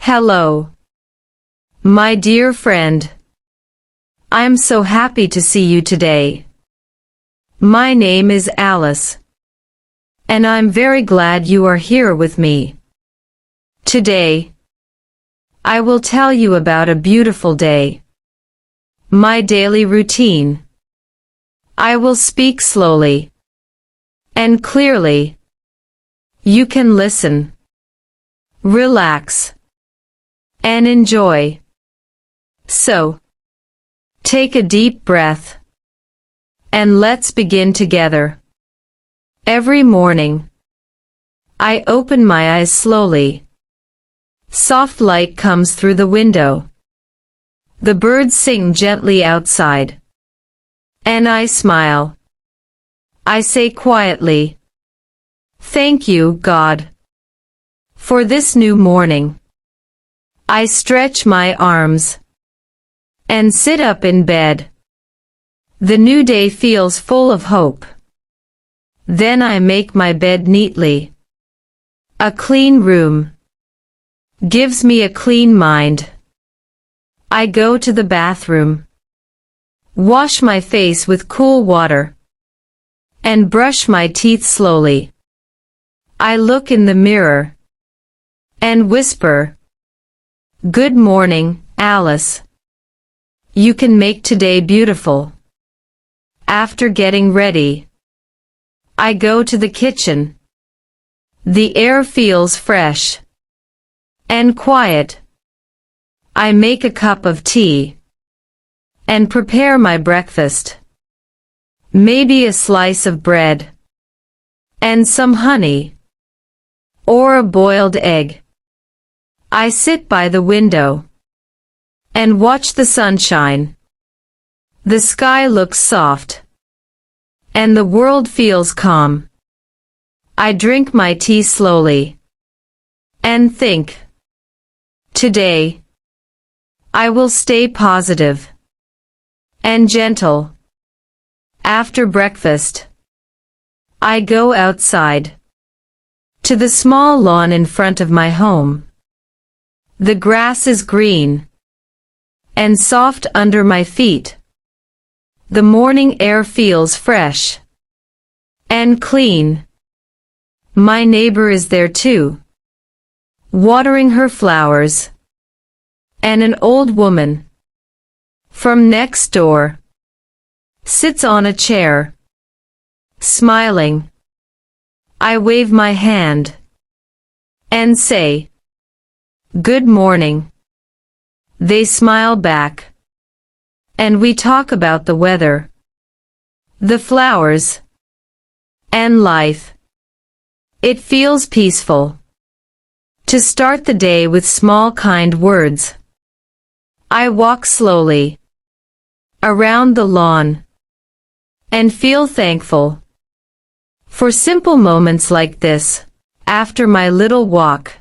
Hello, my dear friend. I'm so happy to see you today. My name is Alice, and I'm very glad you are here with me. Today, I will tell you about a beautiful day. My daily routine. I will speak slowly and clearly. You can listen, relax, and enjoy. So, take a deep breath, and let's begin together. Every morning, I open my eyes slowly. Soft light comes through the window. The birds sing gently outside. And I smile. I say quietly, "Thank you, God, for this new morning." I stretch my arms and sit up in bed. The new day feels full of hope. Then I make my bed neatly. A clean room gives me a clean mind. I go to the bathroom, wash my face with cool water, and brush my teeth slowly. I look in the mirror and whisper, "Good morning, Alice. You can make today beautiful." After getting ready, I go to the kitchen. The air feels fresh and quiet. I make a cup of tea and prepare my breakfast. Maybe a slice of bread and some honey or a boiled egg. I sit by the window and watch the sunshine. The sky looks soft and the world feels calm. I drink my tea slowly and think, today, I will stay positive and gentle. After breakfast, I go outside to the small lawn in front of my home. The grass is green and soft under my feet. The morning air feels fresh and clean. My neighbor is there too, watering her flowers. And an old woman from next door sits on a chair, smiling. I wave my hand and say, "Good morning." They smile back, and we talk about the weather, the flowers, and life. It feels peaceful to start the day with small kind words. I walk slowly around the lawn and feel thankful for simple moments like this. After my little walk,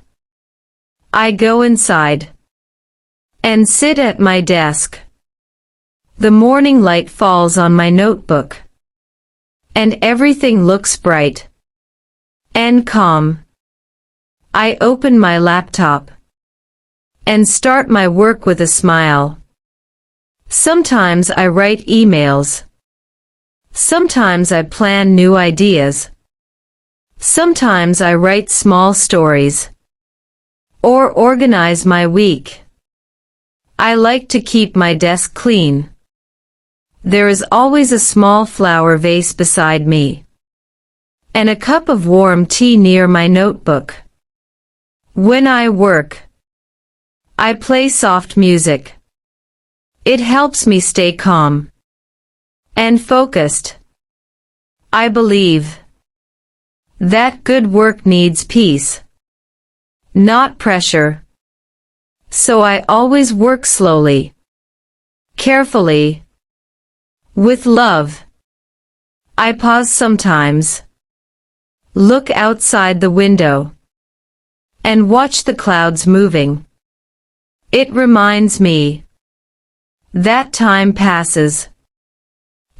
I go inside and sit at my desk. The morning light falls on my notebook, and everything looks bright and calm. I open my laptop and start my work with a smile. Sometimes I write emails. Sometimes I plan new ideas. Sometimes I write small stories or organize my week. I like to keep my desk clean. There is always a small flower vase beside me and a cup of warm tea near my notebook. When I work, I play soft music. It helps me stay calm and focused. I believe that good work needs peace, not pressure. So I always work slowly, carefully, with love. I pause sometimes, look outside the window, and watch the clouds moving. It reminds me that time passes,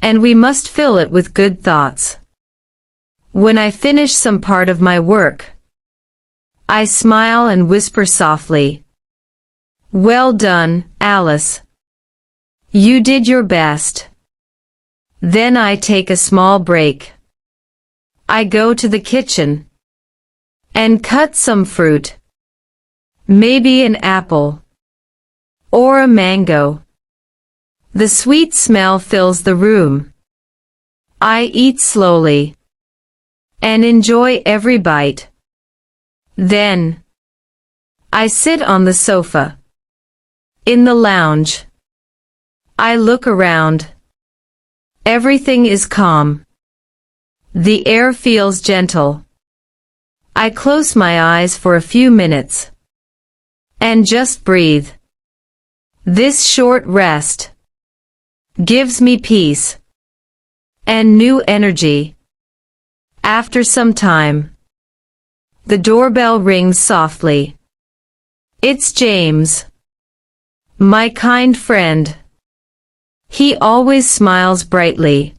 and we must fill it with good thoughts. When I finish some part of my work, I smile and whisper softly, Well done, Alice. You did your best. Then I take a small break. I go to the kitchen and cut some fruit. Maybe an apple or a mango. The sweet smell fills the room. I eat slowly and enjoy every bite. Then I sit on the sofa. In the lounge, I look around. Everything is calm. The air feels gentle. I close my eyes for a few minutes and just breathe. This short rest gives me peace and new energy. After some time, the doorbell rings softly. It's James, my kind friend. He always smiles brightly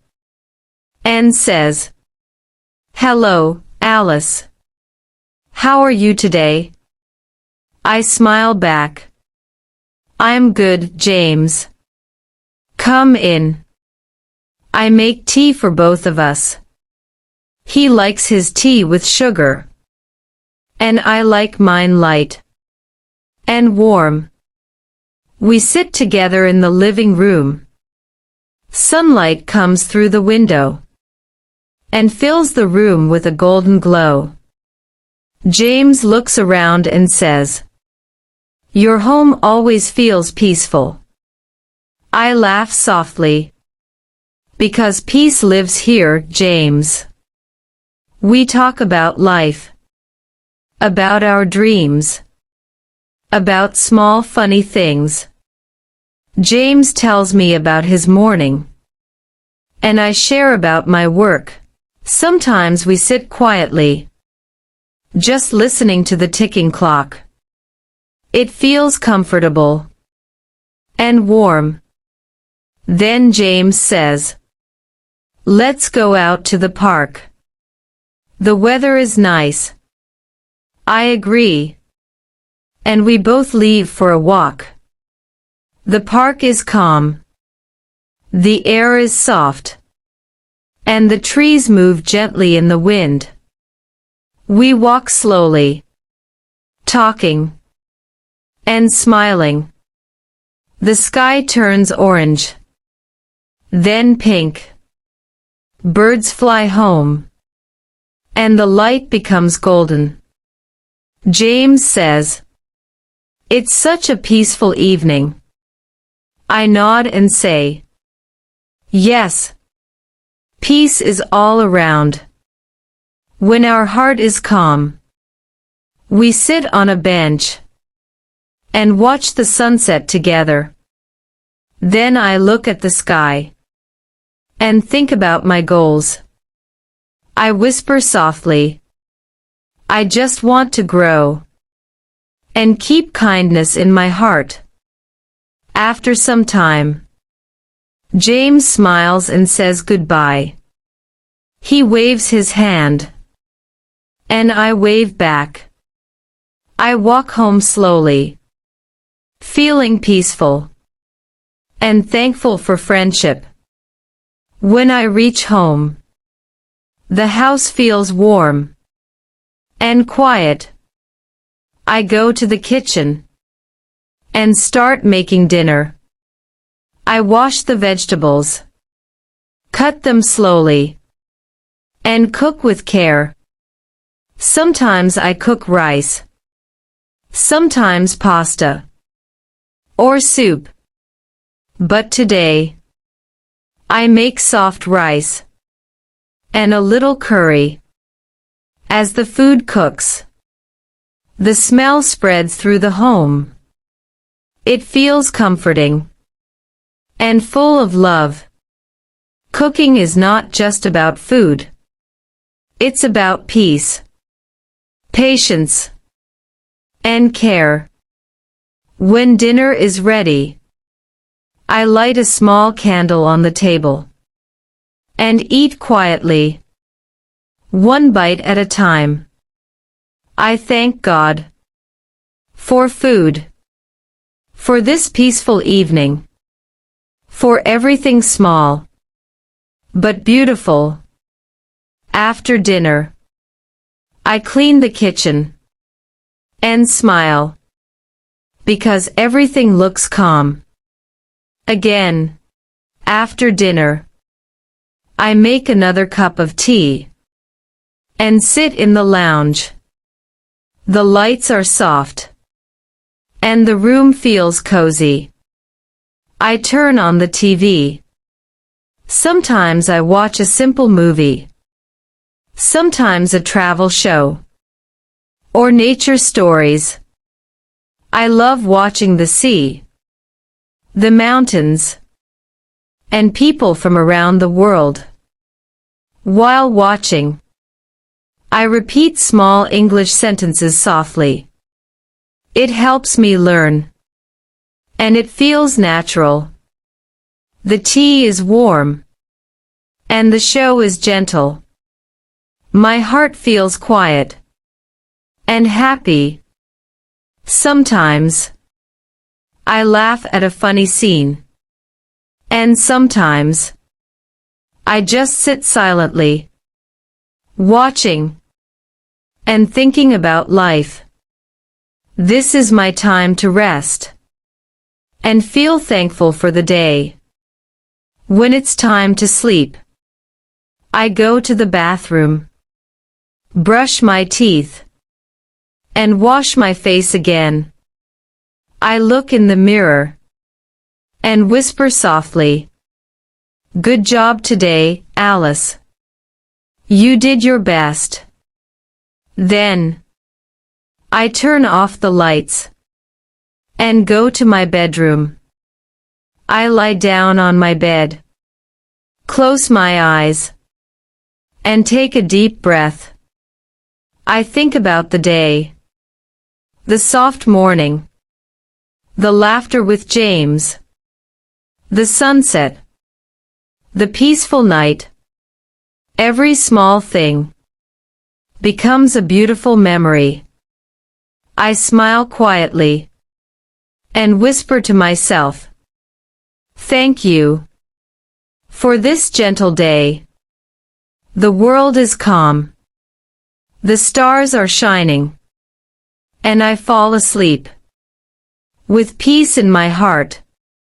and says, "Hello, Alice. How are you today?" I smile back. "I'm good, James. Come in." I make tea for both of us. He likes his tea with sugar, and I like mine light and warm. We sit together in the living room. Sunlight comes through the window and fills the room with a golden glow. James looks around and says, "Your home always feels peaceful." I laugh softly. Because peace lives here, James. We talk about life, about our dreams, about small funny things. James tells me about his morning, and I share about my work. Sometimes we sit quietly, just listening to the ticking clock. It feels comfortable and warm. Then James says, "Let's go out to the park. The weather is nice." I agree, and we both leave for a walk. The park is calm. The air is soft, and the trees move gently in the wind. We walk slowly, talking and smiling. The sky turns orange, then pink. Birds fly home, and the light becomes golden. James says, "It's such a peaceful evening." I nod and say, "Yes, peace is all around." When our heart is calm, we sit on a bench and watch the sunset together. Then I look at the sky and think about my goals. I whisper softly, "I just want to grow and keep kindness in my heart." After some time, James smiles and says goodbye. He waves his hand, and I wave back. I walk home slowly, feeling peaceful and thankful for friendship. When I reach home, the house feels warm and quiet. I go to the kitchen and start making dinner. I wash the vegetables, cut them slowly, and cook with care. Sometimes I cook rice, sometimes pasta or soup. But today, I make soft rice and a little curry. As the food cooks, the smell spreads through the home. It feels comforting and full of love. Cooking is not just about food. It's about peace, patience, and care. When dinner is ready, I light a small candle on the table and eat quietly, one bite at a time. I thank God for food for this peaceful evening, for everything small, but beautiful. After dinner, I clean the kitchen and smile, because everything looks calm. Again, after dinner, I make another cup of tea and sit in the lounge. The lights are soft, and the room feels cozy. I turn on the TV. Sometimes I watch a simple movie, sometimes a travel show, or nature stories. I love watching the sea, the mountains, and people from around the world. While watching, I repeat small English sentences softly. It helps me learn, and it feels natural. The tea is warm, and the show is gentle. My heart feels quiet and happy. Sometimes, I laugh at a funny scene, and sometimes, I just sit silently, watching and thinking about life. This is my time to rest and feel thankful for the day. When it's time to sleep, I go to the bathroom, brush my teeth, and wash my face again. I look in the mirror and whisper softly, "Good job today, Alice. You did your best." Then, I turn off the lights and go to my bedroom. I lie down on my bed, close my eyes, and take a deep breath. I think about the day, the soft morning, the laughter with James, the sunset, the peaceful night. Every small thing becomes a beautiful memory. I smile quietly and whisper to myself, "Thank you for this gentle day." The world is calm. The stars are shining, and I fall asleep with peace in my heart.